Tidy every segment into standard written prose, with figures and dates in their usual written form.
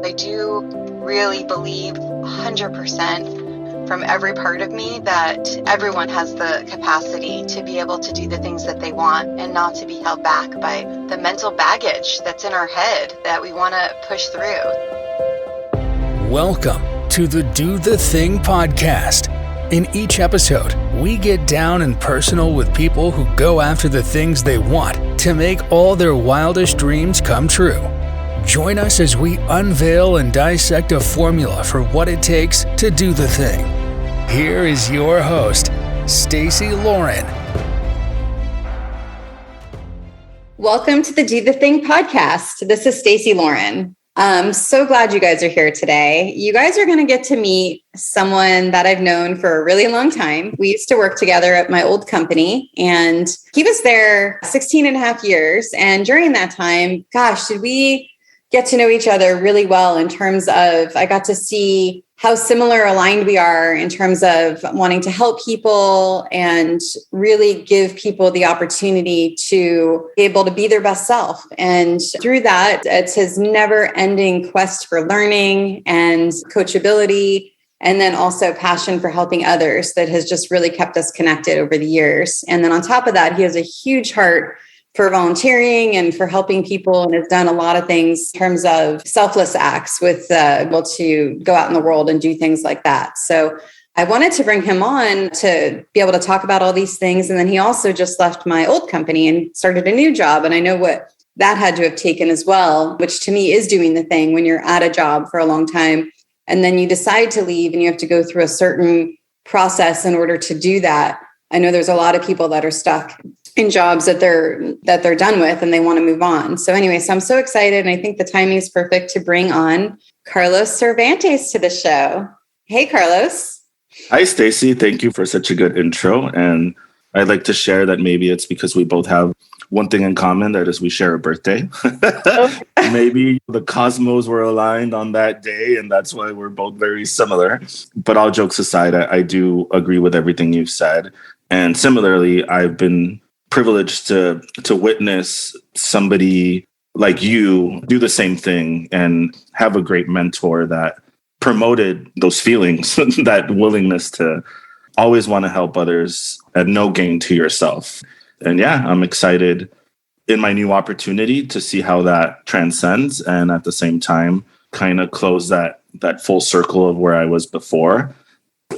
I do really believe 100% from every part of me that everyone has the capacity to be able to do the things that they want and not to be held back by the mental baggage that's in our head that we want to push through. Welcome to the Do the Thing podcast. In each episode, we get down and personal with people who go after the things they want to make all their wildest dreams come true. Join us as we unveil and dissect a formula for what it takes to do the thing. Here is your host, Stacy Lauren. Welcome to the Do the Thing podcast. This is Stacy Lauren. I'm so glad you guys are here today. You guys are going to get to meet someone that I've known for a really long time. We used to work together at my old company, and he was there 16 and a half years. And during that time, gosh, did we get to know each other really well in terms of I got to see how similar aligned we are in terms of wanting to help people and really give people the opportunity to be able to be their best self. And through that, it's his never-ending quest for learning and coachability, and then also passion for helping others that has just really kept us connected over the years. And then on top of that, he has a huge heart for volunteering and for helping people, and has done a lot of things in terms of selfless acts with able to go out in the world and do things like that. So I wanted to bring him on to be able to talk about all these things. And then he also just left my old company and started a new job. And I know what that had to have taken as well, which to me is doing the thing when you're at a job for a long time. And then you decide to leave and you have to go through a certain process in order to do that. I know there's a lot of people that are stuck in jobs that they're done with and they want to move on. So anyway, so I'm so excited. And I think the timing is perfect to bring on Carlos Cervantes to the show. Hey, Carlos. Hi, Stacy. Thank you for such a good intro. And I'd like to share that maybe it's because we both have one thing in common, that is we share a birthday. Maybe the cosmos were aligned on that day, and that's why we're both very similar. But all jokes aside, I do agree with everything you've said. And similarly, I've been privileged to witness somebody like you do the same thing and have a great mentor that promoted those feelings, that willingness to always want to help others at no gain to yourself. And yeah, I'm excited in my new opportunity to see how that transcends, and at the same time kind of close that full circle of where I was before.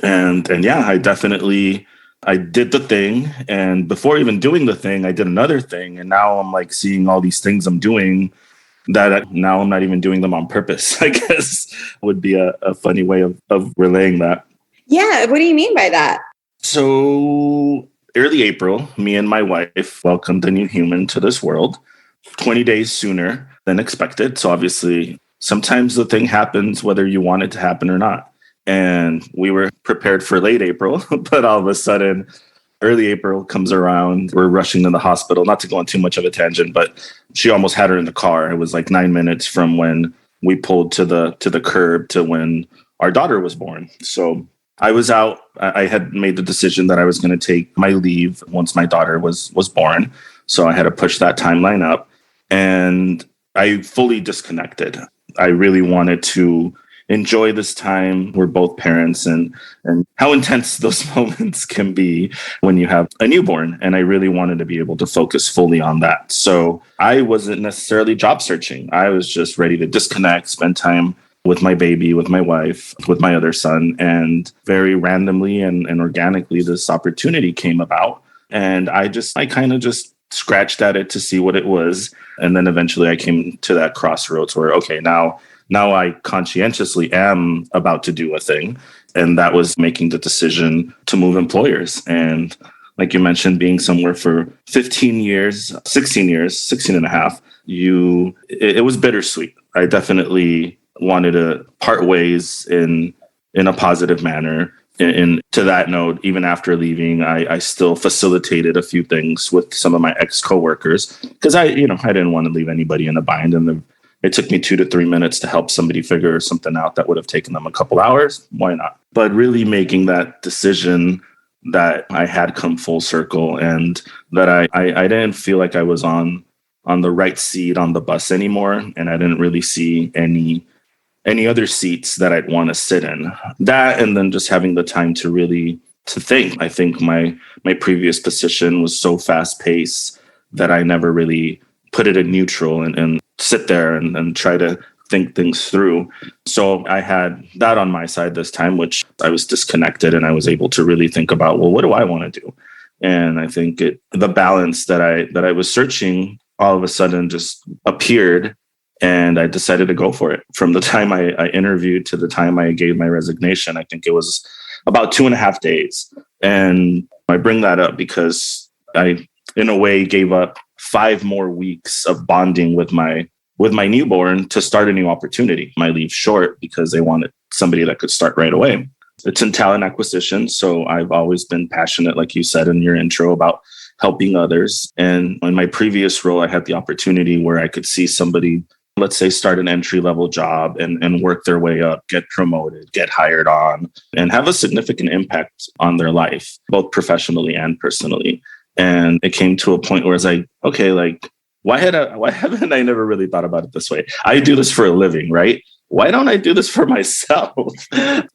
And yeah, I did the thing, and before even doing the thing, I did another thing, and now I'm like seeing all these things I'm doing that now I'm not even doing them on purpose, I guess would be a funny way of relaying that. Yeah, what do you mean by that? So early April, me and my wife welcomed a new human to this world 20 days sooner than expected. So obviously, sometimes the thing happens whether you want it to happen or not. And we were prepared for late April, but all of a sudden, early April comes around. We're rushing to the hospital, not to go on too much of a tangent, but she almost had her in the car. It was like 9 minutes from when we pulled to the curb to when our daughter was born. So I was out. I had made the decision that I was going to take my leave once my daughter was born. So I had to push that timeline up, and I fully disconnected. I really wanted to enjoy this time. We're both parents, and how intense those moments can be when you have a newborn. And I really wanted to be able to focus fully on that. So I wasn't necessarily job searching. I was just ready to disconnect, spend time with my baby, with my wife, with my other son. And very randomly and organically, this opportunity came about. And I kind of just scratched at it to see what it was. And then eventually I came to that crossroads where, okay, now I conscientiously am about to do a thing. And that was making the decision to move employers. And like you mentioned, being somewhere for 16 and a half, it was bittersweet. I definitely wanted to part ways in a positive manner. And to that note, even after leaving, I still facilitated a few things with some of my ex-coworkers because I didn't want to leave anybody in a bind. And it took me 2 to 3 minutes to help somebody figure something out that would have taken them a couple hours. Why not? But really making that decision that I had come full circle, and that I didn't feel like I was on the right seat on the bus anymore. And I didn't really see any any other seats that I'd want to sit in. That, and then just having the time to really to think. I think my previous position was so fast paced that I never really put it in neutral and sit there and try to think things through. So I had that on my side this time, which I was disconnected, and I was able to really think about, well, what do I want to do? And I think the balance that I was searching all of a sudden just appeared, and I decided to go for it. From the time I interviewed to the time I gave my resignation, I think it was about 2.5 days. And I bring that up because I, in a way, gave up 5 more weeks of bonding with my newborn to start a new opportunity. My leave short because they wanted somebody that could start right away. It's in talent acquisition. So I've always been passionate, like you said in your intro, about helping others. And in my previous role, I had the opportunity where I could see somebody, let's say, start an entry-level job and work their way up, get promoted, get hired on, and have a significant impact on their life, both professionally and personally. And it came to a point where it's like, okay, like, why haven't I never really thought about it this way? I do this for a living, right? Why don't I do this for myself?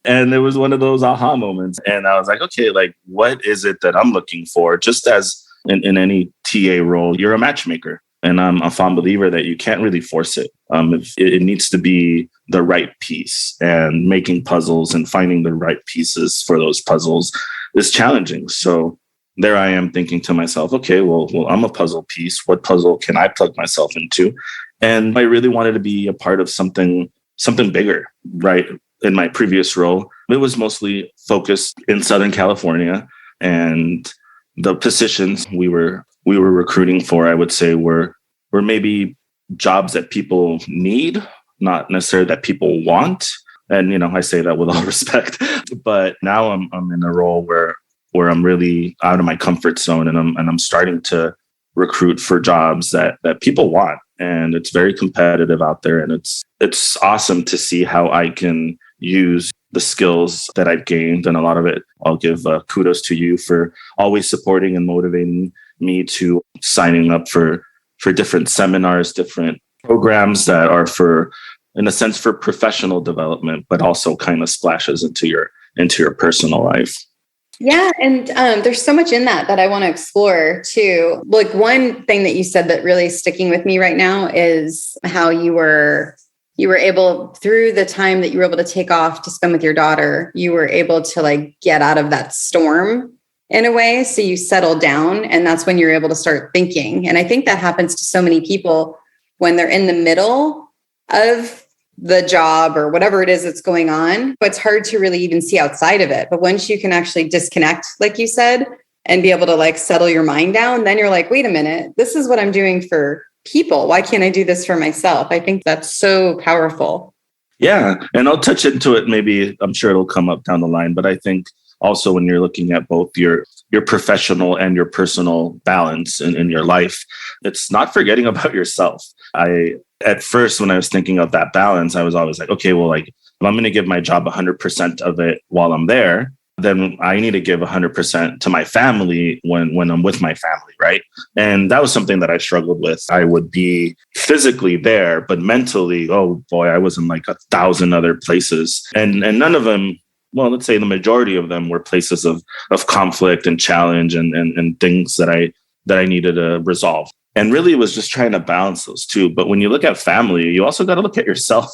And it was one of those aha moments. And I was like, okay, like, what is it that I'm looking for? Just as in any TA role, you're a matchmaker. And I'm a fond believer that you can't really force it. It needs to be the right piece, and making puzzles and finding the right pieces for those puzzles is challenging. So there I am thinking to myself, okay, well, I'm a puzzle piece. What puzzle can I plug myself into? And I really wanted to be a part of something bigger, right? In my previous role, it was mostly focused in Southern California, and the positions we were recruiting for, I would say, were maybe jobs that people need, not necessarily that people want. And, I say that with all respect, but now I'm in a role where I'm really out of my comfort zone, and I'm starting to recruit for jobs that people want. And it's very competitive out there. And it's awesome to see how I can use the skills that I've gained. And a lot of it, I'll give kudos to you for always supporting and motivating me to signing up for different seminars, different programs that are in a sense, for professional development, but also kind of splashes into your personal life. Yeah. And there's so much in that I want to explore too. Like, one thing that you said that really is sticking with me right now is how you were able, through the time that you were able to take off to spend with your daughter, you were able to like get out of that storm in a way. So you settled down, and that's when you're able to start thinking. And I think that happens to so many people when they're in the middle of the job or whatever it is that's going on. But it's hard to really even see outside of it. But once you can actually disconnect, like you said, and be able to like settle your mind down, then you're like, wait a minute, this is what I'm doing for people. Why can't I do this for myself? I think that's so powerful. Yeah. And I'll touch into it. Maybe I'm sure it'll come up down the line, but I think also when you're looking at both your professional and your personal balance in your life, it's not forgetting about yourself. At first, when I was thinking of that balance, I was always like, okay, well, like, if I'm going to give my job 100% of it while I'm there, then I need to give 100% to my family when I'm with my family, right? And that was something that I struggled with. I would be physically there, but mentally, oh boy, I was in like 1,000 other places. And none of them, well, let's say the majority of them were places of conflict and challenge and things that I needed to resolve. And really, it was just trying to balance those two. But when you look at family, you also got to look at yourself.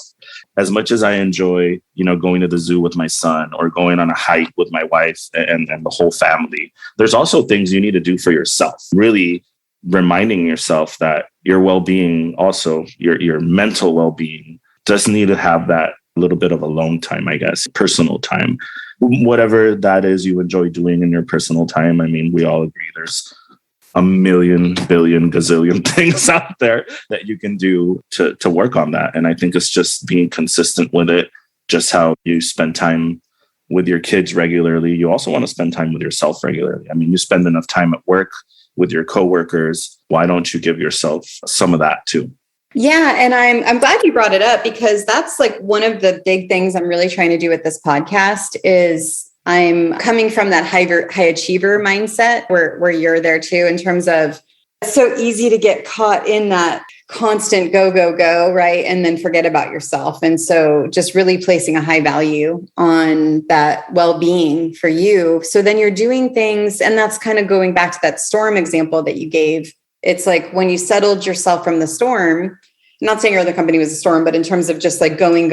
As much as I enjoy, going to the zoo with my son or going on a hike with my wife and the whole family, there's also things you need to do for yourself. Really reminding yourself that your well-being, also your mental well-being, does need to have that little bit of alone time, I guess, personal time, whatever that is you enjoy doing in your personal time. I mean, we all agree there's a million, billion, gazillion things out there that you can do to work on that. And I think it's just being consistent with it, just how you spend time with your kids regularly. You also want to spend time with yourself regularly. I mean, you spend enough time at work with your coworkers. Why don't you give yourself some of that too? Yeah. And I'm glad you brought it up, because that's like one of the big things I'm really trying to do with this podcast is I'm coming from that high achiever mindset where you're there too, in terms of It's so easy to get caught in that constant go, go, go, right? And then forget about yourself. And so just really placing a high value on that well-being for you. So then you're doing things, and that's kind of going back to that storm example that you gave. It's like when you settled yourself from the storm, I'm not saying your other company was a storm, but in terms of just like going,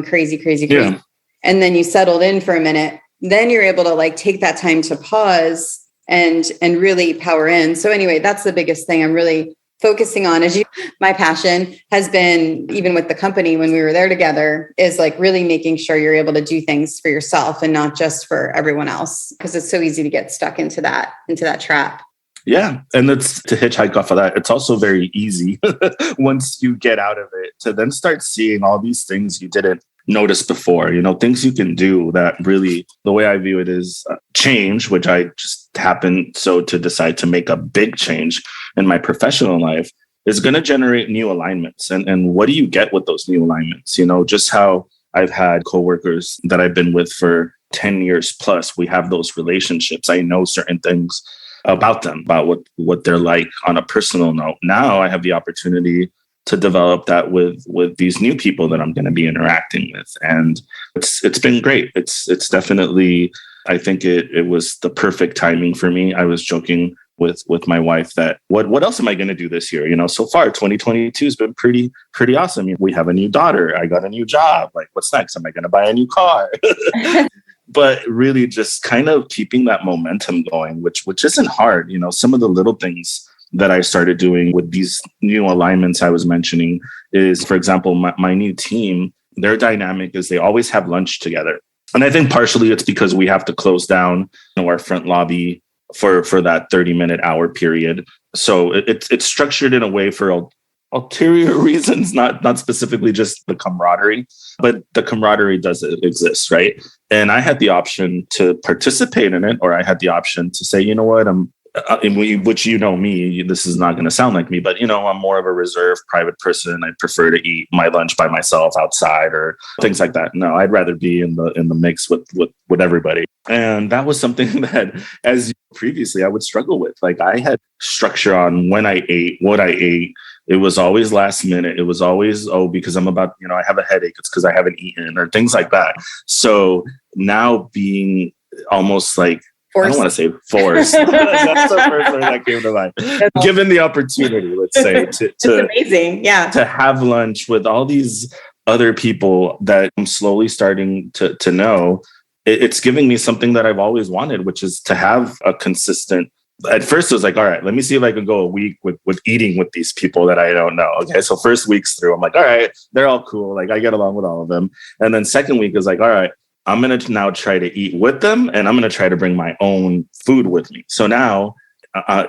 crazy. Yeah. And then you settled in for a minute, then you're able to like take that time to pause and really power in. So anyway, that's the biggest thing I'm really focusing on. My passion has been, even with the company when we were there together, is like really making sure you're able to do things for yourself and not just for everyone else, because it's so easy to get stuck into that trap. Yeah. And it's to hitchhike off of that. It's also very easy once you get out of it to then start seeing all these things you didn't notice before, things you can do that really, the way I view it is change, which I just happened to decide to make a big change in my professional life, is going to generate new alignments. And what do you get with those new alignments? Just how I've had coworkers that I've been with for 10 years plus, we have those relationships. I know certain things about them, about what they're like on a personal note. Now I have the opportunity to develop that with these new people that I'm going to be interacting with. And it's been great. It's definitely, I think it was the perfect timing for me. I was joking with my wife that what else am I going to do this year? So far 2022 has been pretty awesome. We have a new daughter. I got a new job. Like, what's next? Am I going to buy a new car? But really just kind of keeping that momentum going, which isn't hard. Some of the little things that I started doing with these new alignments I was mentioning is, for example, my new team, their dynamic is they always have lunch together. And I think partially it's because we have to close down our front lobby for that 30-minute hour period. So it's structured in a way for ulterior reasons, not specifically just the camaraderie, but the camaraderie does exist, right? And I had the option to participate in it, or I had the option to say, you know what, which me, this is not going to sound like me, but I'm more of a reserved private person. I prefer to eat my lunch by myself outside or things like that. No, I'd rather be in the mix with everybody. And that was something that, as previously, I would struggle with. Like, I had structure on when I ate, what I ate. It was always last minute. It was always, because I'm about, I have a headache. It's because I haven't eaten or things like that. So now being almost like, forced. I don't want to say forced. That's the first thing that came to mind. Given the opportunity, let's say, to amazing. Yeah. To have lunch with all these other people that I'm slowly starting to know, it's giving me something that I've always wanted, which is to have a consistent. At first, it was like, all right, let me see if I can go a week with eating with these people that I don't know. Okay, so first week's through, I'm like, all right, they're all cool. Like, I get along with all of them. And then second week is like, all right, I'm going to now try to eat with them, and I'm going to try to bring my own food with me. So now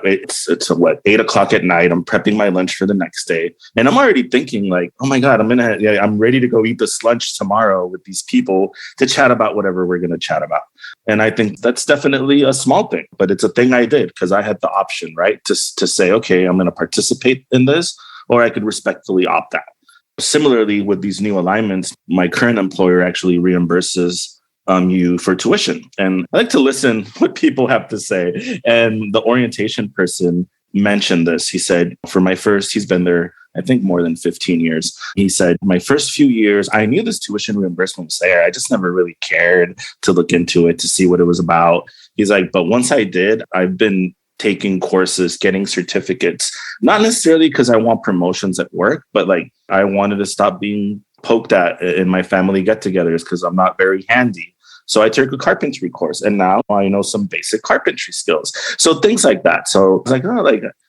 it's 8:00 at night. I'm prepping my lunch for the next day. And I'm already thinking like, oh my God, I'm ready to go eat this lunch tomorrow with these people to chat about whatever we're going to chat about. And I think that's definitely a small thing, but it's a thing I did because I had the option, right? To say, okay, I'm going to participate in this, or I could respectfully opt out. Similarly, with these new alignments, my current employer actually reimburses you for tuition. And I like to listen what people have to say. And the orientation person mentioned this. He said, he's been there, I think, more than 15 years. He said, my first few years, I knew this tuition reimbursement was there. I just never really cared to look into it, to see what it was about. He's like, but once I did, I've been taking courses, getting certificates, not necessarily because I want promotions at work, but like I wanted to stop being poked at in my family get-togethers because I'm not very handy. So I took a carpentry course, and now I know some basic carpentry skills. So things like that. So I was like,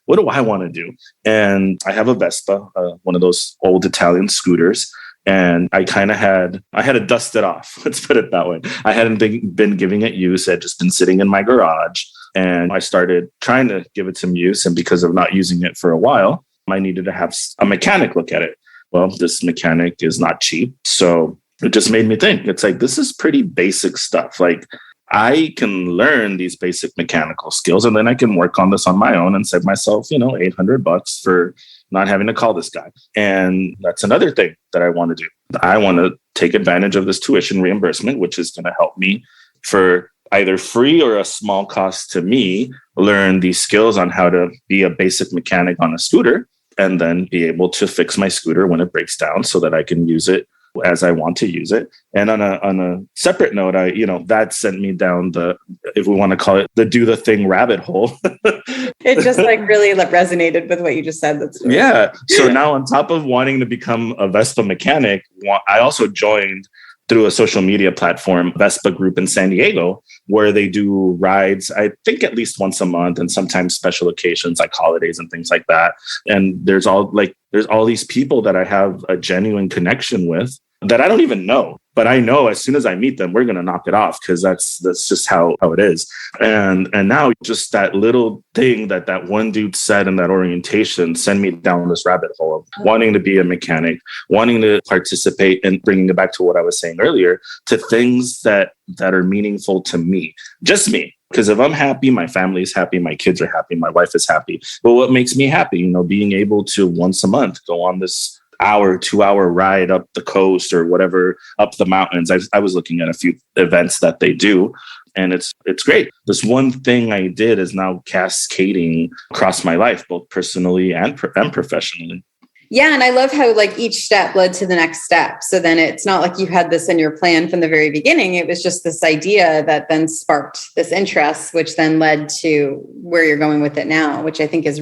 what do I want to do? And I have a Vespa, one of those old Italian scooters. And I had to dust it off. Let's put it that way. I hadn't been giving it use. I'd just been sitting in my garage, and I started trying to give it some use. And because of not using it for a while, I needed to have a mechanic look at it. Well, this mechanic is not cheap. So it just made me think, it's like, this is pretty basic stuff. Like, I can learn these basic mechanical skills, and then I can work on this on my own and save myself, $800 for not having to call this guy. And that's another thing that I want to do. I want to take advantage of this tuition reimbursement, which is going to help me for either free or a small cost to me, learn these skills on how to be a basic mechanic on a scooter, and then be able to fix my scooter when it breaks down so that I can use it as I want to use it. And on a separate note, that sent me down the, if we want to call it, the do the thing rabbit hole. It just really resonated with what you just said. That's really yeah. So now on top of wanting to become a Vespa mechanic, I also joined through a social media platform, Vespa group in San Diego, where they do rides, I think at least once a month, and sometimes special occasions like holidays and things like that. And there's all these people that I have a genuine connection with that I don't even know, but I know as soon as I meet them, we're going to knock it off, because that's just how it is. And now just that little thing that one dude said in that orientation sent me down this rabbit hole of wanting to be a mechanic, wanting to participate, and bringing it back to what I was saying earlier, to things that are meaningful to me, just me. Because if I'm happy, my family is happy, my kids are happy, my wife is happy. But what makes me happy, being able to once a month go on this 2-hour ride up the coast or whatever, up the mountains. I was looking at a few events that they do, and it's great. This one thing I did is now cascading across my life, both personally and professionally. Yeah. And I love how each step led to the next step. So then it's not like you had this in your plan from the very beginning. It was just this idea that then sparked this interest, which then led to where you're going with it now, which I think is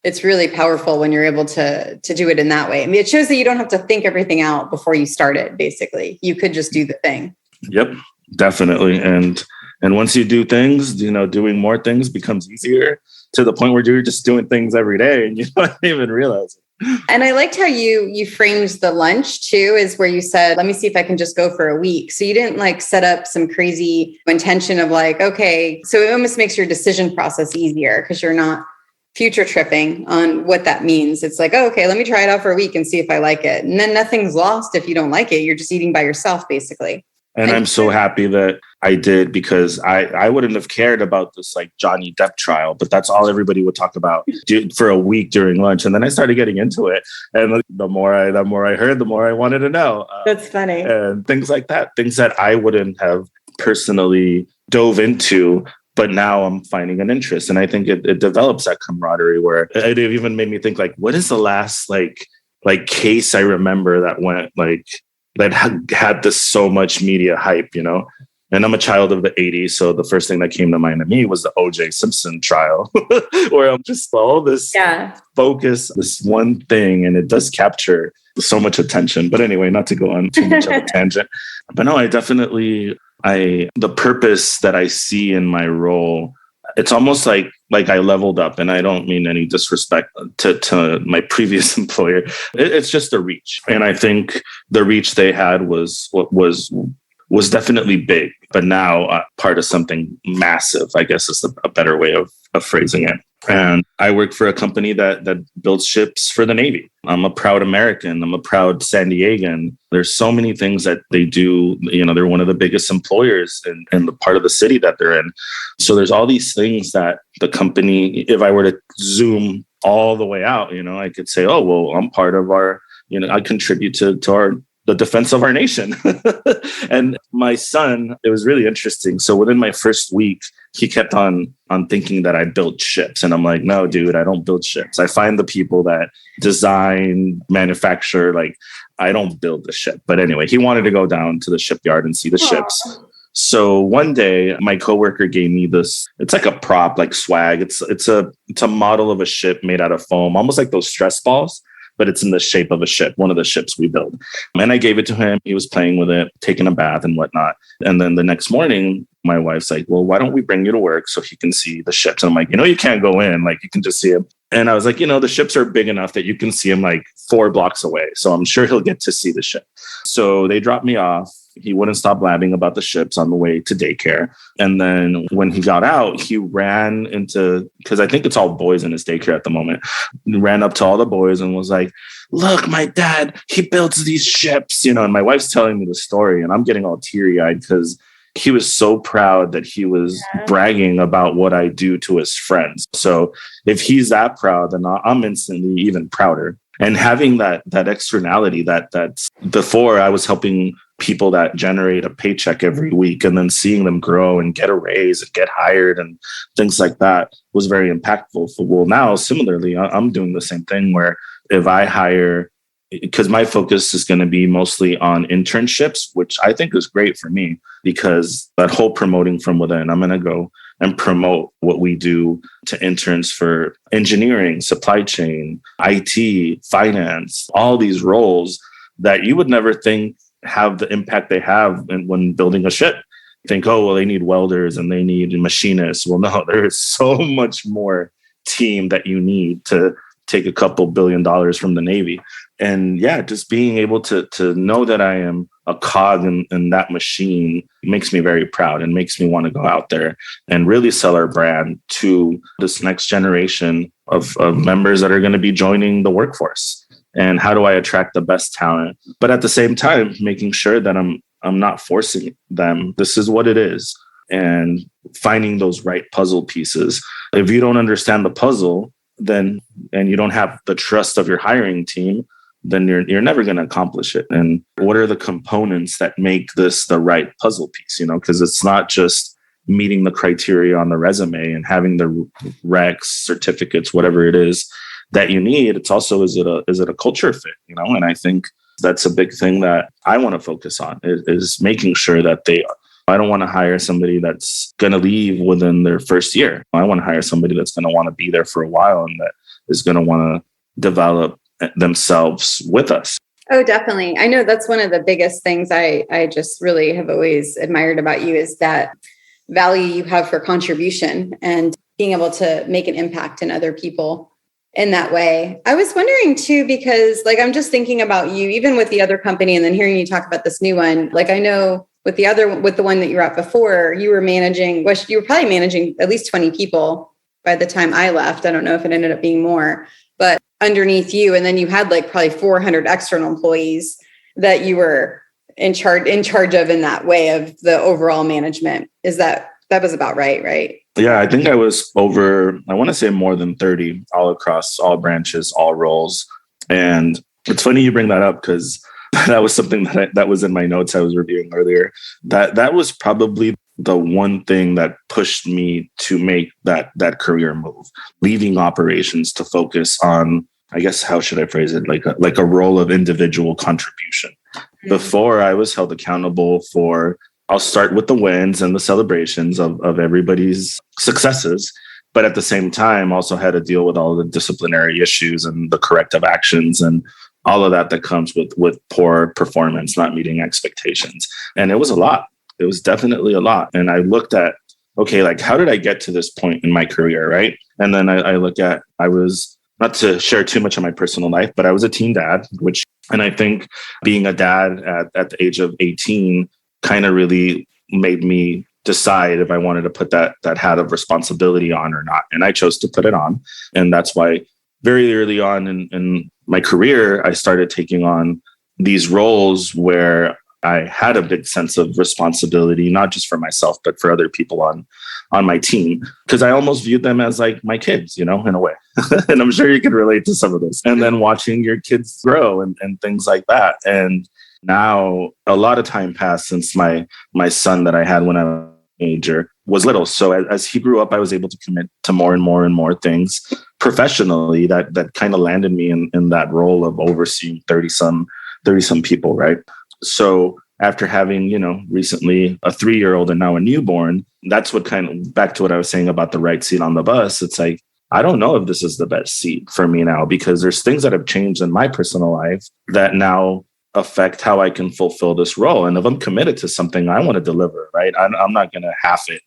it's really powerful when you're able to do it in that way. I mean, it shows that you don't have to think everything out before you start it, basically. You could just do the thing. Yep, definitely. And once you do things, doing more things becomes easier, to the point where you're just doing things every day and you don't even realize it. And I liked how you framed the lunch too, is where you said, let me see if I can just go for a week. So you didn't set up some crazy intention of okay, so it almost makes your decision process easier, because you're not future tripping on what that means. It's okay, let me try it out for a week and see if I like it. And then nothing's lost if you don't like it. You're just eating by yourself, basically. And I'm so happy that I did, because I wouldn't have cared about this Johnny Depp trial, but that's all everybody would talk about for a week during lunch. And then I started getting into it. And the more I heard, the more I wanted to know. That's funny. And things like that, things that I wouldn't have personally dove into, but now I'm finding an interest. And I think it develops that camaraderie, where it even made me think what is the last case I remember that went that had this so much media hype, And I'm a child of the 80s. So the first thing that came to mind to me was the O.J. Simpson trial, where I'm just all this focus, this one thing, and it does capture so much attention. But anyway, not to go on too much of a tangent. But no, I definitely, the purpose that I see in my role, it's almost like I leveled up, and I don't mean any disrespect to my previous employer. It's just the reach. And I think the reach they had was definitely big, but now part of something massive, I guess is a better way of phrasing it. And I work for a company that builds ships for the Navy. I'm a proud American. I'm a proud San Diegan. There's so many things that they do. They're one of the biggest employers in the part of the city that they're in. So there's all these things that the company, if I were to zoom all the way out, I could say, oh, well, I'm part of our, I contribute to the defense of our nation. And my son, it was really interesting. So within my first week, he kept on thinking that I built ships. And I'm like, no, dude, I don't build ships. I find the people that design, manufacture, I don't build the ship. But anyway, he wanted to go down to the shipyard and see the ships. So one day my coworker gave me this, it's like a prop, swag. It's a model of a ship made out of foam, almost like those stress balls, but it's in the shape of a ship, one of the ships we build. And I gave it to him. He was playing with it, taking a bath and whatnot. And then the next morning, my wife's like, well, why don't we bring you to work so he can see the ships? And I'm like, you can't go in. You can just see him. And I was like, the ships are big enough that you can see him 4 blocks away. So I'm sure he'll get to see the ship. So they dropped me off. He wouldn't stop blabbing about the ships on the way to daycare. And then when he got out, he ran into, because I think it's all boys in his daycare at the moment, ran up to all the boys and was like, look, my dad, he builds these ships, and my wife's telling me the story and I'm getting all teary eyed because he was so proud that he was bragging about what I do to his friends. So if he's that proud, then I'm instantly even prouder. And having that externality, that's before I was helping people that generate a paycheck every week, and then seeing them grow and get a raise and get hired and things like that was very impactful. Well, now similarly, I'm doing the same thing where if I hire, because my focus is going to be mostly on internships, which I think is great for me because that whole promoting from within, I'm going to go and promote what we do to interns for engineering, supply chain, IT, finance, all these roles that you would never think have the impact they have when building a ship. You think, oh, well, they need welders and they need machinists. Well, no, there is so much more team that you need to take a couple $1 billion from the Navy. And yeah, just being able to know that I am a cog in that machine makes me very proud and makes me want to go out there and really sell our brand to this next generation of members that are going to be joining the workforce. And how do I attract the best talent? But at the same time, making sure that I'm not forcing them. This is what it is. And finding those right puzzle pieces. If you don't understand the puzzle, then and you don't have the trust of your hiring team, then you're never going to accomplish it. And what are the components that make this the right puzzle piece? Because it's not just meeting the criteria on the resume and having the recs, certificates, whatever it is that you need. It's also, is it a culture fit? And I think that's a big thing that I want to focus on is making sure that they are. I don't want to hire somebody that's going to leave within their first year. I want to hire somebody that's going to want to be there for a while and that is going to want to develop themselves with us. Oh, definitely. I know that's one of the biggest things I just really have always admired about you is that value you have for contribution and being able to make an impact in other people in that way. I was wondering too, because I'm just thinking about you, even with the other company and then hearing you talk about this new one, I know with the one that you were at before, you were probably managing at least 20 people by the time I left. I don't know if it ended up being more, but underneath you. And then you had probably 400 external employees that you were in charge of in that way of the overall management. That was about right? Yeah, I think I was over, I want to say more than 30 all across all branches, all roles. And it's funny you bring that up because that was something that was in my notes I was reviewing earlier. That was probably the one thing that pushed me to make that career move, leaving operations to focus on, I guess, how should I phrase it? Like a role of individual contribution. Mm-hmm. Before I was held accountable for, I'll start with the wins and the celebrations of everybody's successes. But at the same time, also had to deal with all the disciplinary issues and the corrective actions and all of that comes with poor performance, not meeting expectations. And it was a lot. It was definitely a lot. And I looked at, okay, how did I get to this point in my career, right? And then I look at, I was, not to share too much of my personal life, but I was a teen dad, and I think being a dad at the age of 18 kind of really made me decide if I wanted to put that hat of responsibility on or not. And I chose to put it on. And that's why very early on in my career, I started taking on these roles where I had a big sense of responsibility, not just for myself, but for other people on my team, because I almost viewed them as my kids, in a way. And I'm sure you can relate to some of this. And then watching your kids grow and things like that. And now a lot of time passed since my son that I had when I was a teenager was little. So as he grew up, I was able to commit to more and more and more things professionally that kind of landed me in that role of overseeing 30 some people, right? So after having, recently a 3-year-old and now a newborn, that's what kind of back to what I was saying about the right seat on the bus. It's I don't know if this is the best seat for me now because there's things that have changed in my personal life that now affect how I can fulfill this role. And if I'm committed to something, I want to deliver, right? I'm not going to half it.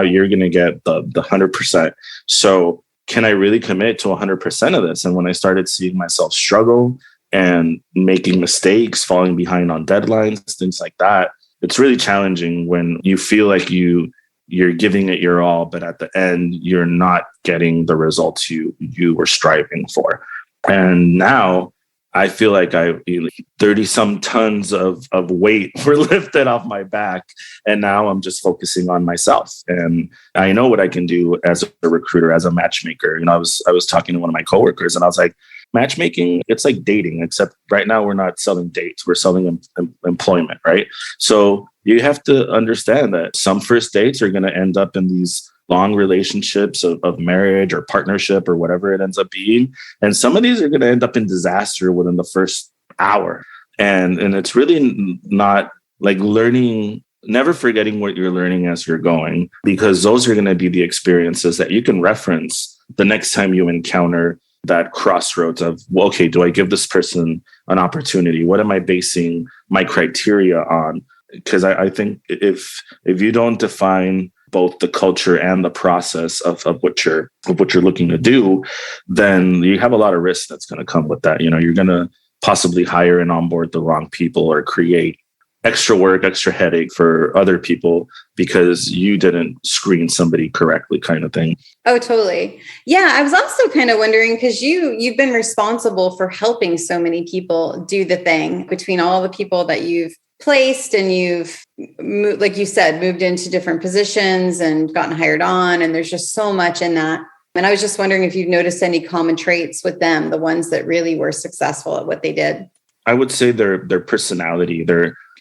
You're going to get the 100%. So can I really commit to 100% of this? And when I started seeing myself struggle and making mistakes, falling behind on deadlines, things like that, it's really challenging when you feel like you're giving it your all, but at the end, you're not getting the results you were striving for. And now I feel like 30 some tons of weight were lifted off my back. And now I'm just focusing on myself. And I know what I can do as a recruiter, as a matchmaker. I was talking to one of my coworkers and I was like, matchmaking, it's like dating, except right now we're not selling dates, we're selling employment, right? So you have to understand that some first dates are going to end up in these long relationships of marriage or partnership or whatever it ends up being. And some of these are going to end up in disaster within the first hour. And it's really not like learning, never forgetting what you're learning as you're going, because those are going to be the experiences that you can reference the next time you encounter that crossroads of, well, okay, do I give this person an opportunity? What am I basing my criteria on? Because I think if you don't define both the culture and the process of what you're looking to do, then you have a lot of risk that's going to come with that. You know, you're going to possibly hire and onboard the wrong people or create extra work, extra headache for other people because you didn't screen somebody correctly, kind of thing. Oh, totally. Yeah. I was also kind of wondering, because you've been responsible for helping so many people do the thing, between all the people that you've placed and you've, like you said, moved into different positions and gotten hired on. And there's just so much in that. And I was just wondering if you've noticed any common traits with them, the ones that really were successful at what they did. I would say their personality,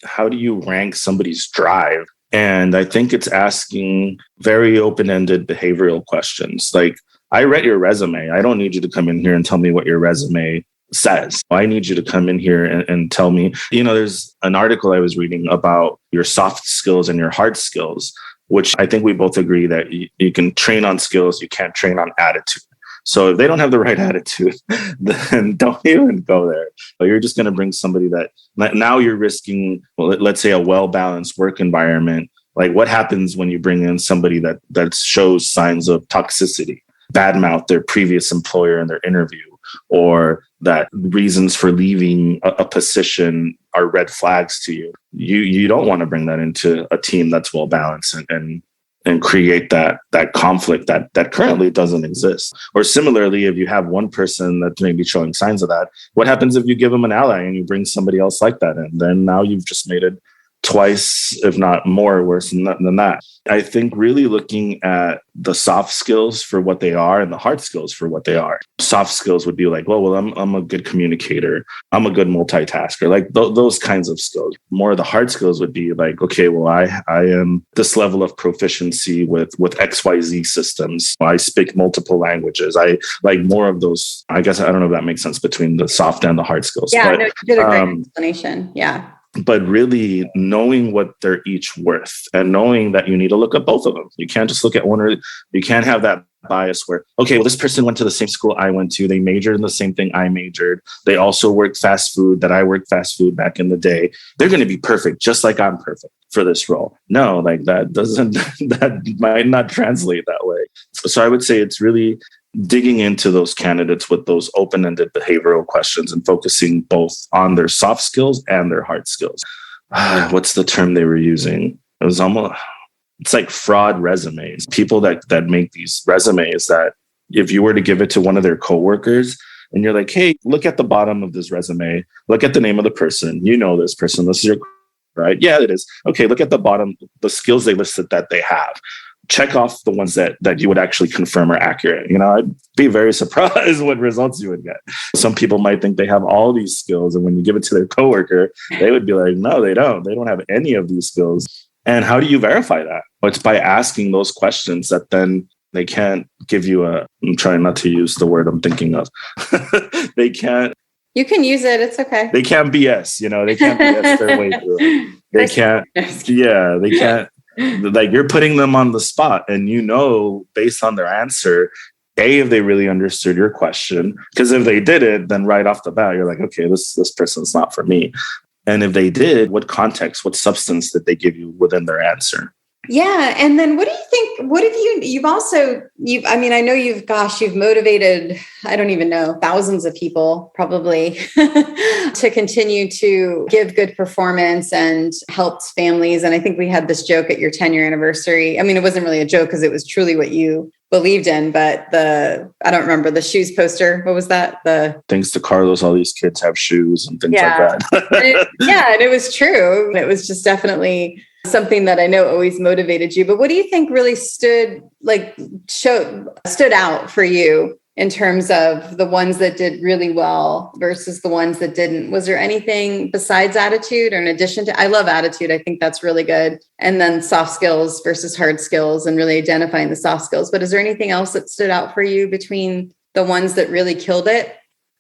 how do you rank somebody's drive? And I think it's asking very open-ended behavioral questions. Like, I read your resume. I don't need you to come in here and tell me what your resume says. I need you to come in here and tell me, you know, there's an article I was reading about your soft skills and your hard skills, which I think we both agree that you can train on skills, you can't train on attitude. So if they don't have the right attitude, then don't even go there. But you're just going to bring somebody that now you're risking, well, let's say a well-balanced work environment. Like, what happens when you bring in somebody that shows signs of toxicity, badmouth their previous employer in their interview, or that reasons for leaving a position are red flags to you? You don't want to bring that into a team that's well-balanced and create that conflict that currently doesn't exist. Or similarly, if you have one person that's maybe showing signs of that, what happens if you give them an ally and you bring somebody else like that in? Then now you've just made it twice, if not more, worse than that. I think really looking at the soft skills for what they are and the hard skills for what they are. Soft skills would be like, well, I'm a good communicator. I'm a good multitasker, like those kinds of skills. More of the hard skills would be like, okay, well, I am this level of proficiency with XYZ systems. I speak multiple languages. I like more of those. I guess, I don't know if that makes sense between the soft and the hard skills. Yeah, no, you did a great explanation. Yeah. But really knowing what they're each worth and knowing that you need to look at both of them. You can't just look at one, or you can't have that bias where, okay, well, this person went to the same school I went to. They majored in the same thing I majored. They also worked fast food that I worked fast food back in the day. They're going to be perfect, just like I'm perfect for this role. No, like that might not translate that way. So I would say it's really digging into those candidates with those open-ended behavioral questions and focusing both on their soft skills and their hard skills. What's the term they were using? It's like fraud resumes. People that make these resumes that if you were to give it to one of their coworkers and you're like, hey, look at the bottom of this resume, look at the name of the person, you know this person, this is your, right? Yeah, it is. Okay, look at the bottom, the skills they listed that they have. Check off the ones that you would actually confirm are accurate. You know, I'd be very surprised what results you would get. Some people might think they have all these skills, and when you give it to their coworker, they would be like, no, they don't. They don't have any of these skills. And how do you verify that? Well, it's by asking those questions that then they can't give you I'm trying not to use the word I'm thinking of. They can't. You can use it. It's okay. They can't BS, they can't BS their way through it. They can't. Yeah, they can't. Like, you're putting them on the spot, and based on their answer, if they really understood your question. Because if they didn't, then right off the bat, you're like, okay, this person's not for me. And if they did, what context, what substance did they give you within their answer? Yeah. And then what do you think, what have I know you've motivated, I don't even know, thousands of people probably to continue to give good performance and helped families. And I think we had this joke at your 10-year anniversary. I mean, it wasn't really a joke because it was truly what you believed in, but I don't remember the shoes poster. What was that? Thanks to Carlos, all these kids have shoes and things like that. And it was true. It was just definitely something that I know always motivated you. But what do you think really stood out for you in terms of the ones that did really well versus the ones that didn't? Was there anything besides attitude or in addition to, I love attitude. I think that's really good. And then soft skills versus hard skills and really identifying the soft skills. But is there anything else that stood out for you between the ones that really killed it?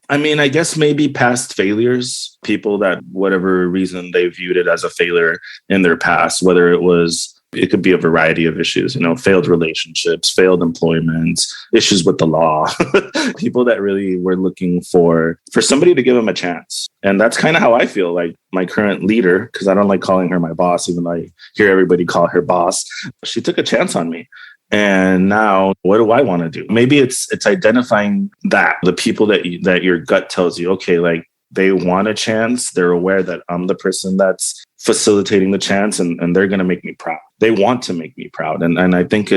I mean, I guess maybe past failures, people that whatever reason they viewed it as a failure in their past, whether it could be a variety of issues, failed relationships, failed employments, issues with the law, people that really were looking for somebody to give them a chance. And that's kind of how I feel like my current leader, because I don't like calling her my boss, even though I hear everybody call her boss. She took a chance on me. And now what do I want to do? Maybe it's identifying that the people that your gut tells you, okay, like they want a chance. They're aware that I'm the person that's facilitating the chance and they're going to make me proud. They want to make me proud. And I think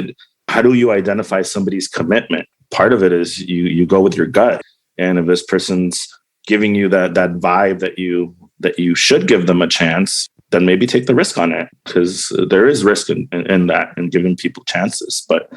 how do you identify somebody's commitment? Part of it is you go with your gut. And if this person's giving you that vibe that you should give them a chance, then maybe take the risk on it, because there is risk in that and giving people chances. But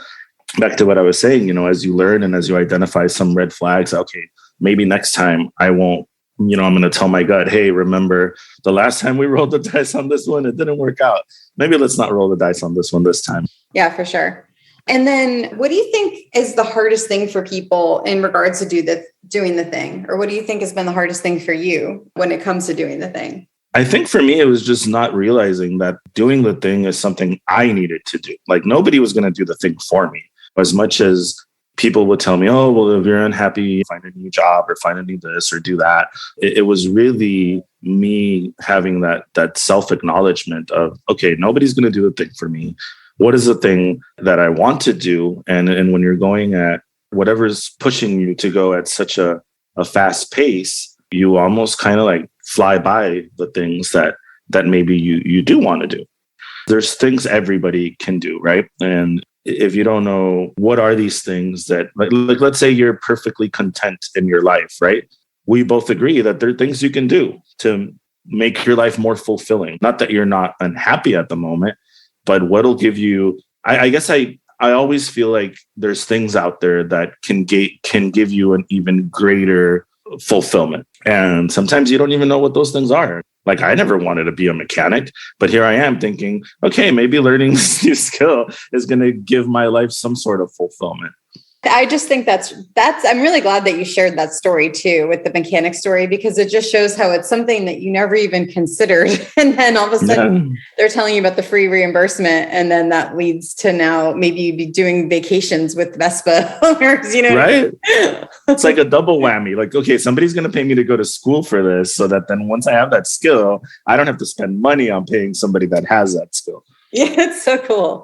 back to what I was saying, as you learn and as you identify some red flags, okay, maybe next time I won't, I'm going to tell my gut, hey, remember the last time we rolled the dice on this one, it didn't work out. Maybe let's not roll the dice on this one this time. Yeah, for sure. And then what do you think is the hardest thing for people in regards to doing the thing? Or what do you think has been the hardest thing for you when it comes to doing the thing? I think for me, it was just not realizing that doing the thing is something I needed to do. Like nobody was going to do the thing for me. As much as people would tell me, oh, well, if you're unhappy, find a new job or find a new this or do that. It was really me having that self-acknowledgement of, okay, nobody's going to do the thing for me. What is the thing that I want to do? And when you're going at whatever's pushing you to go at such a fast pace, you almost kind of like fly by the things that maybe you do want to do. There's things everybody can do, right? And if you don't know what are these things that, like let's say you're perfectly content in your life, right? We both agree that there are things you can do to make your life more fulfilling. Not that you're not unhappy at the moment, but what'll give you, I guess I always feel like there's things out there that can give you an even greater fulfillment. And sometimes you don't even know what those things are. Like I never wanted to be a mechanic, but here I am thinking, okay, maybe learning this new skill is going to give my life some sort of fulfillment. I just think that's, I'm really glad that you shared that story too, with the mechanic story, because it just shows how it's something that you never even considered. And then all of a sudden they're telling you about the free reimbursement. And then that leads to now maybe you'd be doing vacations with Vespa owners, Right. It's like a double whammy. Like, okay, somebody's going to pay me to go to school for this so that then once I have that skill, I don't have to spend money on paying somebody that has that skill. Yeah, it's so cool.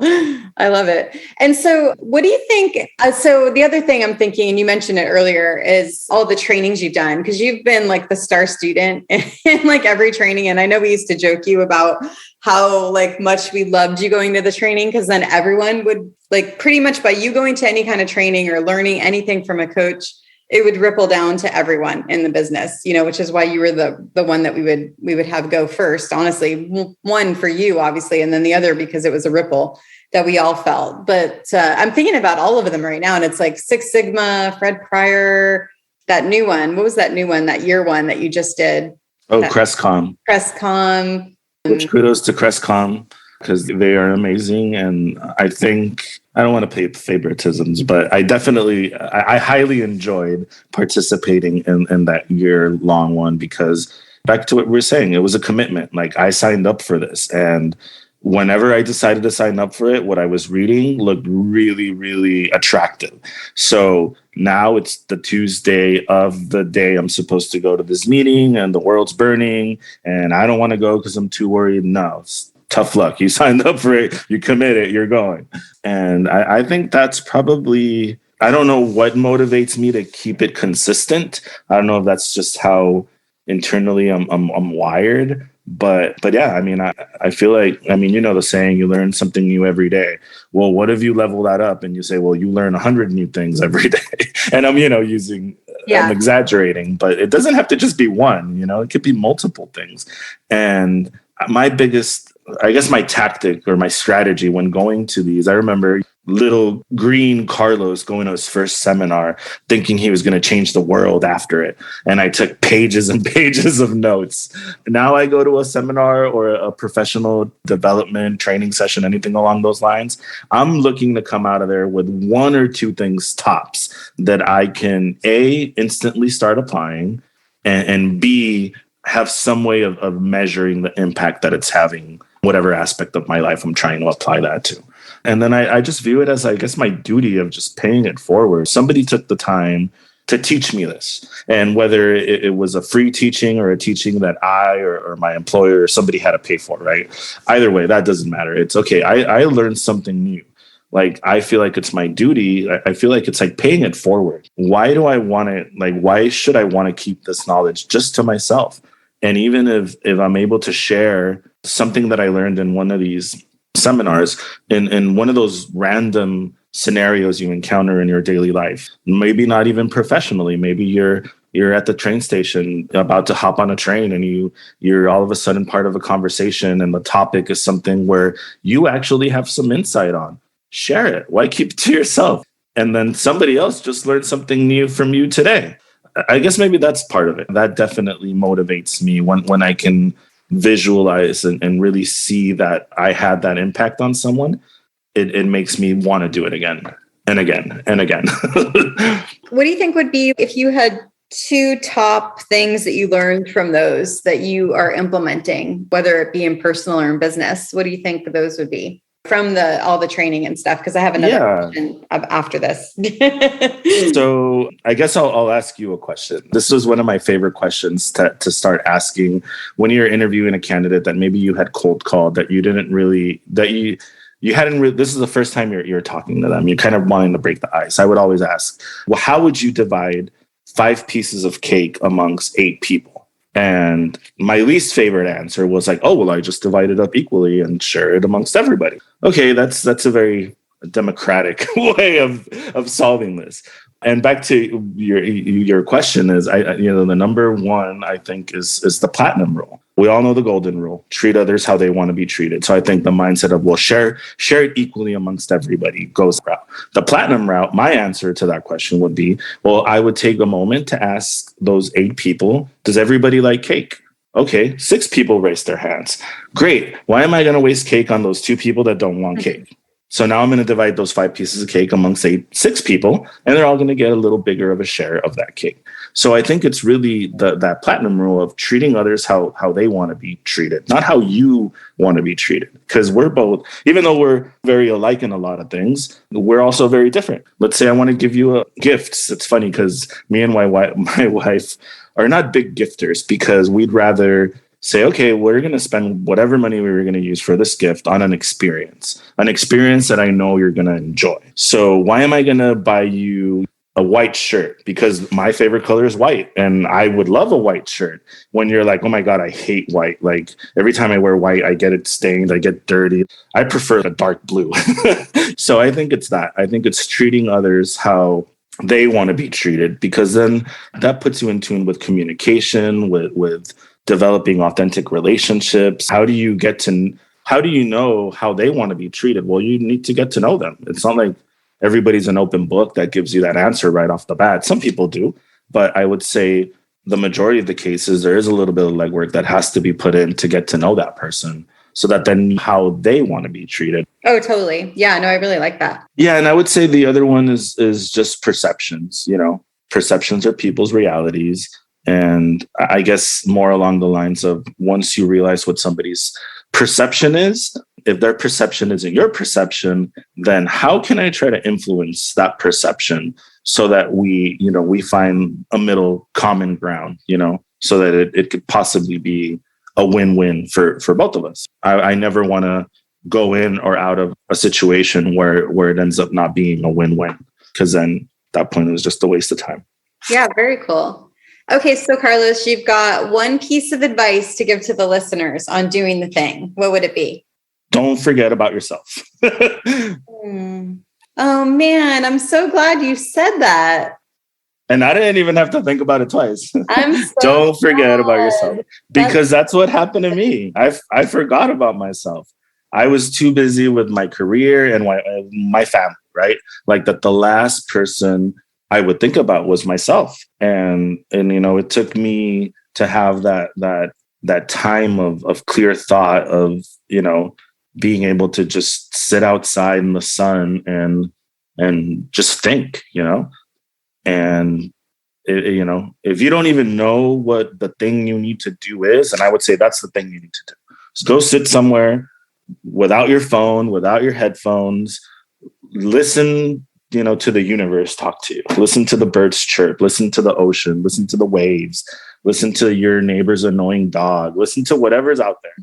I love it. And so what do you think? So the other thing I'm thinking, and you mentioned it earlier, is all the trainings you've done, because you've been like the star student in like every training. And I know we used to joke you about how like much we loved you going to the training, because then everyone would like pretty much by you going to any kind of training or learning anything from a coach, it would ripple down to everyone in the business, which is why you were the one that we would have go first, honestly, one for you, obviously, and then the other because it was a ripple that we all felt. But I'm thinking about all of them right now. And it's like Six Sigma, Fred Pryor, that new one. What was that new one, that year one that you just did? Oh, Crestcom. Crestcom. Which kudos to Crestcom, because they are amazing. And I think, I don't want to pay favoritisms, but I highly enjoyed participating in that year-long one, because back to what we were saying, it was a commitment. Like I signed up for this, and whenever I decided to sign up for it, what I was reading looked really, really attractive. So now it's the Tuesday of the day I'm supposed to go to this meeting and the world's burning and I don't want to go because I'm too worried. No, tough luck. You signed up for it. You committed. You're going. And I think that's probably, I don't know what motivates me to keep it consistent. I don't know if that's just how internally I'm wired. But yeah, I mean, I feel like, I mean, the saying, you learn something new every day. Well, what if you level that up and you say, well, you learn 100 new things every day? And I'm, I'm exaggerating, but it doesn't have to just be one, it could be multiple things. And my biggest, I guess my tactic or my strategy when going to these, I remember little green Carlos going to his first seminar thinking he was going to change the world after it. And I took pages and pages of notes. Now I go to a seminar or a professional development training session, anything along those lines. I'm looking to come out of there with one or two things tops that I can A, instantly start applying, and B, have some way of measuring the impact that it's having, whatever aspect of my life I'm trying to apply that to. And then I just view it as, I guess, my duty of just paying it forward. Somebody took the time to teach me this. And whether it was a free teaching or a teaching that I or my employer or somebody had to pay for, right? Either way, that doesn't matter. It's okay. I learned something new. Like, I feel like it's my duty. I feel like it's like paying it forward. Why do I want it? Like, why should I want to keep this knowledge just to myself? And even if I'm able to share something that I learned in one of these seminars, in one of those random scenarios you encounter in your daily life, maybe not even professionally, maybe you're at the train station about to hop on a train and you're all of a sudden part of a conversation and the topic is something where you actually have some insight on. Share it. Why keep it to yourself? And then somebody else just learned something new from you today. I guess maybe that's part of it. That definitely motivates me when I can visualize and really see that I had that impact on someone. It makes me want to do it again and again and again. What do you think would be, if you had two top things that you learned from those that you are implementing, whether it be in personal or in business, what do you think those would be from all the training and stuff? Because I have another question after this. So I guess I'll ask you a question. This was one of my favorite questions to start asking when you're interviewing a candidate that maybe you had cold called, that you didn't really, that you hadn't really, this is the first time you're talking to them. You're kind of wanting to break the ice. I would always ask, well, how would you divide 5 pieces of cake amongst 8 people? And my least favorite answer was like, oh, well, I just divide it up equally and share it amongst everybody. Okay, that's a very democratic way of solving this. And back to your question is, the number one, I think, is the platinum rule. We all know the golden rule: treat others how they want to be treated. So I think the mindset of, well, share it equally amongst everybody goes route. The platinum route, my answer to that question would be, well, I would take a moment to ask those 8 people, does everybody like cake? Okay, 6 people raised their hands. Great. Why am I going to waste cake on those 2 people that don't want cake? So now I'm going to divide those 5 pieces of cake amongst 6 people, and they're all going to get a little bigger of a share of that cake. So I think it's really that platinum rule of treating others how they want to be treated, not how you want to be treated. Because we're both, even though we're very alike in a lot of things, we're also very different. Let's say I want to give you a gift. It's funny because me and my wife are not big gifters, because we'd rather say, okay, we're going to spend whatever money we were going to use for this gift on an experience that I know you're going to enjoy. So why am I going to buy you a white shirt? Because my favorite color is white, and I would love a white shirt. When you're like, oh my God, I hate white. Like, every time I wear white, I get it stained, I get dirty. I prefer a dark blue. So I think it's that. I think it's treating others how they want to be treated, because then that puts you in tune with communication, with developing authentic relationships. How do you know how they want to be treated? Well, you need to get to know them. It's not like everybody's an open book that gives you that answer right off the bat. Some people do, but I would say the majority of the cases, there is a little bit of legwork that has to be put in to get to know that person, so that then how they want to be treated. Oh, totally. Yeah, no, I really like that. Yeah. And I would say the other one is just perceptions. Perceptions are people's realities. And I guess more along the lines of, once you realize what somebody's perception is, if their perception isn't your perception, then how can I try to influence that perception so that we find a middle common ground, so that it could possibly be a win-win for both of us. I never want to go in or out of a situation where it ends up not being a win-win, because then at that point it was just a waste of time. Yeah, very cool. Okay, so Carlos, you've got one piece of advice to give to the listeners on doing the thing. What would it be? Don't forget about yourself. Oh man, I'm so glad you said that. And I didn't even have to think about it twice. I'm so Don't forget about yourself, because that's what happened to me. I forgot about myself. I was too busy with my career and my family, right? Like that the last person I would think about was myself. And it took me to have that time of clear thought of, being able to just sit outside in the sun and just think, and if you don't even know what the thing you need to do is, and I would say that's the thing you need to do. Just go sit somewhere without your phone, without your headphones, listen, to the universe talk to you, listen to the birds chirp, listen to the ocean, listen to the waves, listen to your neighbor's annoying dog, listen to whatever's out there,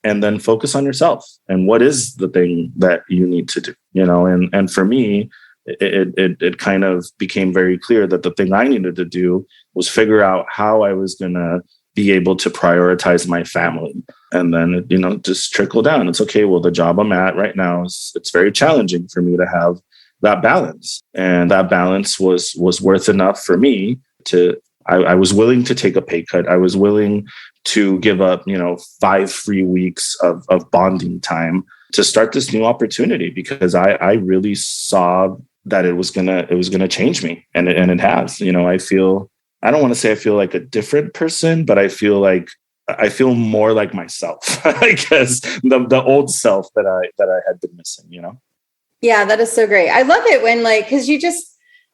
and then focus on yourself and what is the thing that you need to do, and for me, it kind of became very clear that the thing I needed to do was figure out how I was going to be able to prioritize my family. And then, just trickle down. It's okay. Well, the job I'm at right now it's very challenging for me to have that balance. And that balance was worth enough for me I was willing to take a pay cut. I was willing to give up, 5 free weeks of bonding time to start this new opportunity, because I really saw that it was gonna change me, and it has. I don't want to say I feel like a different person, but I feel more like myself. I guess the old self that I had been missing. Yeah, that is so great. I love it when because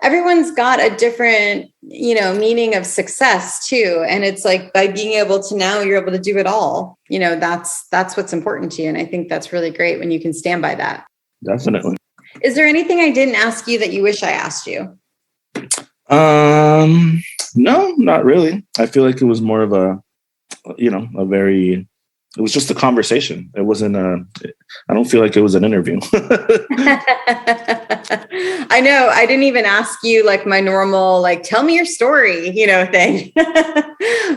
everyone's got a different, meaning of success too. And it's like by being able to now you're able to do it all, that's what's important to you. And I think that's really great when you can stand by that. Definitely. Is there anything I didn't ask you that you wish I asked you? No, not really. I feel like it was more of it was just a conversation. It wasn't I don't feel like it was an interview. I know. I didn't even ask you like my normal, tell me your story, thing.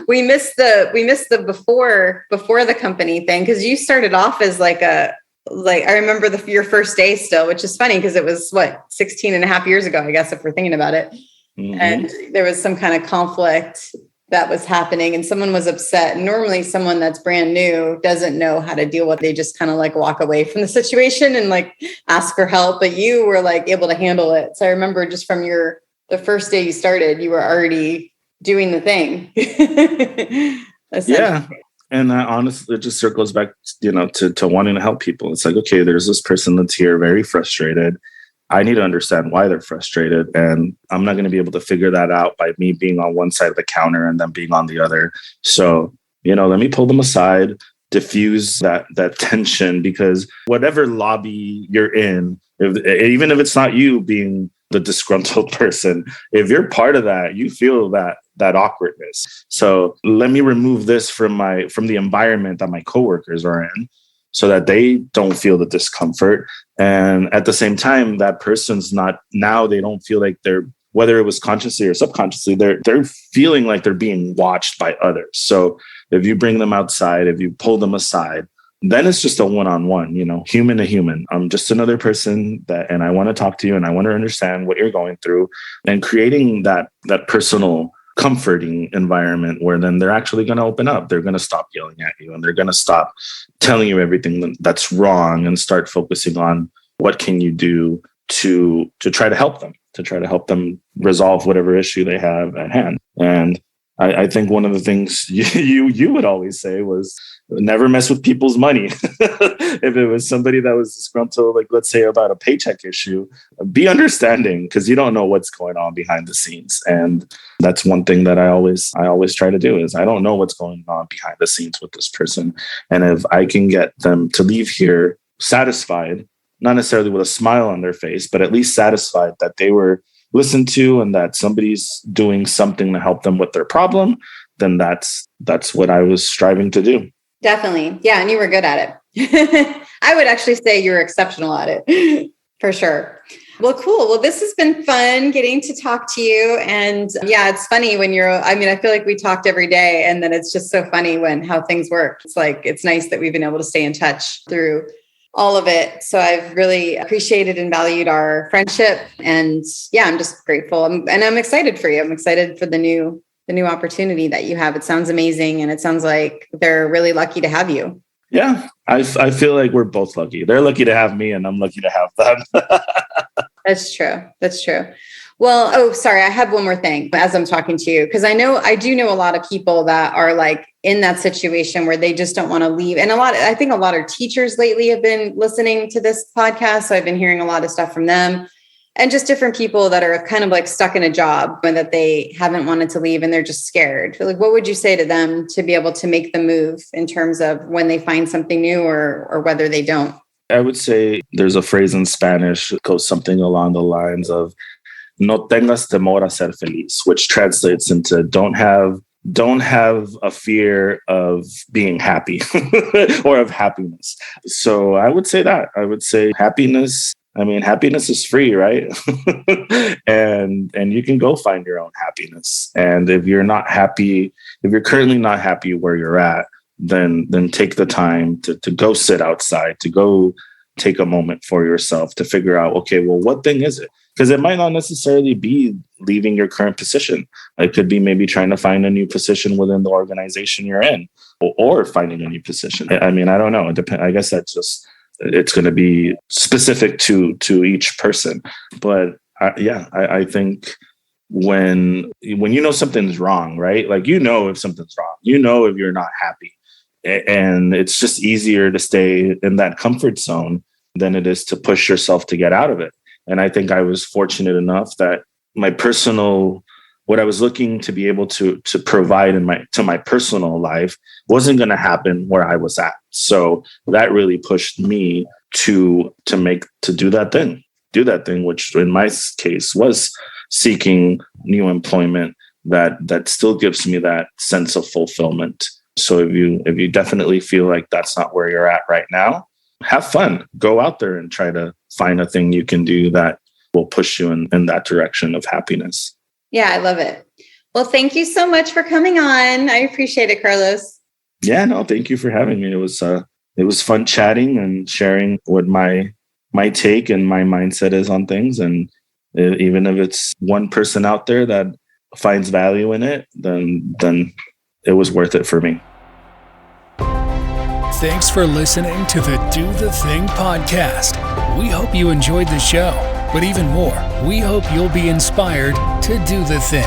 We missed the before the company thing. Cause you started off as I remember your first day still, which is funny because it was 16 and a half years ago, I guess, if we're thinking about it. Mm-hmm. And there was some kind of conflict that was happening and someone was upset. And normally someone that's brand new doesn't know how to deal with it. They just kind of walk away from the situation and ask for help. But you were able to handle it. So I remember just from the first day you started, you were already doing the thing. Yeah. And that honestly, it just circles back, to wanting to help people. It's like, okay, there's this person that's here very frustrated. I need to understand why they're frustrated. And I'm not going to be able to figure that out by me being on one side of the counter and them being on the other. So, let me pull them aside, diffuse that tension, because whatever lobby you're in, even if it's not you being the disgruntled person, if you're part of that, you feel that awkwardness. So let me remove this from the environment that my coworkers are in, so that they don't feel the discomfort. And at the same time, that person's they don't feel like they're, whether it was consciously or subconsciously, they're feeling like they're being watched by others. So if you bring them outside, if you pull them aside, then it's just a one-on-one, human to human. I'm just another person and I want to talk to you and I want to understand what you're going through, and creating that personal comforting environment where then they're actually going to open up. They're going to stop yelling at you and they're going to stop telling you everything that's wrong and start focusing on what can you do to try to help them resolve whatever issue they have at hand. And I think one of the things you would always say was never mess with people's money. If it was somebody that was disgruntled, let's say about a paycheck issue, be understanding, because you don't know what's going on behind the scenes. And that's one thing that I always try to do is I don't know what's going on behind the scenes with this person. And if I can get them to leave here satisfied, not necessarily with a smile on their face, but at least satisfied that they were listened to and that somebody's doing something to help them with their problem, then that's what I was striving to do. Definitely. Yeah. And you were good at it. I would actually say you're exceptional at it for sure. Well, cool. Well, this has been fun getting to talk to you. And yeah, it's funny when I feel like we talked every day, and then it's just so funny how things work. It's nice that we've been able to stay in touch through all of it. So I've really appreciated and valued our friendship. And yeah, I'm just grateful. I'm excited for you. I'm excited for the new opportunity that you have. It sounds amazing. And it sounds like they're really lucky to have you. Yeah, I feel like we're both lucky. They're lucky to have me, and I'm lucky to have them. That's true. That's true. Well, sorry. I have one more thing as I'm talking to you, because I do know a lot of people that are like in that situation where they just don't want to leave. And I think a lot of teachers lately have been listening to this podcast. So I've been hearing a lot of stuff from them, and just different people that are kind of like stuck in a job and that they haven't wanted to leave and they're just scared. Like, what would you say to them to be able to make the move in terms of when they find something new or whether they don't? I would say there's a phrase in Spanish that goes something along the lines of "No tengas temor a ser feliz," which translates into don't have a fear of being happy or of happiness. So I would say happiness. I mean, happiness is free, right? and you can go find your own happiness. And if you're currently not happy where you're at, then take the time to go sit outside, to go take a moment for yourself to figure out, okay, well, what thing is it? Because it might not necessarily be leaving your current position. It could be maybe trying to find a new position within the organization you're in, or finding a new position. I mean, I don't know. It depends. I guess it's going to be specific to each person. But I think when you know something's wrong, right? Like, if something's wrong, if you're not happy, and it's just easier to stay in that comfort zone than it is to push yourself to get out of it. And I think I was fortunate enough that what I was looking to be able to provide to my personal life wasn't going to happen where I was at. So that really pushed me to do that thing, which in my case was seeking new employment that still gives me that sense of fulfillment. So if you definitely feel like that's not where you're at right now, have fun. Go out there and try to find a thing you can do that will push you in that direction of happiness. Yeah, I love it. Well, thank you so much for coming on. I appreciate it, Carlos. Yeah, no, thank you for having me. It was fun chatting and sharing what my take and my mindset is on things. And even if it's one person out there that finds value in it, then it was worth it for me. Thanks for listening to the Do the Thing podcast. We hope you enjoyed the show, but even more, we hope you'll be inspired to do the thing.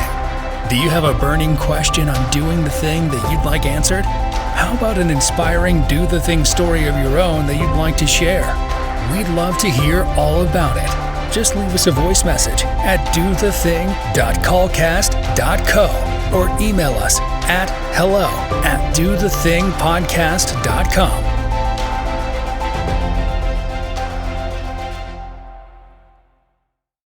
Do you have a burning question on doing the thing that you'd like answered? How about an inspiring do the thing story of your own that you'd like to share? We'd love to hear all about it. Just leave us a voice message at dothething.callcast.co or email us at hello@dothethingpodcast.com.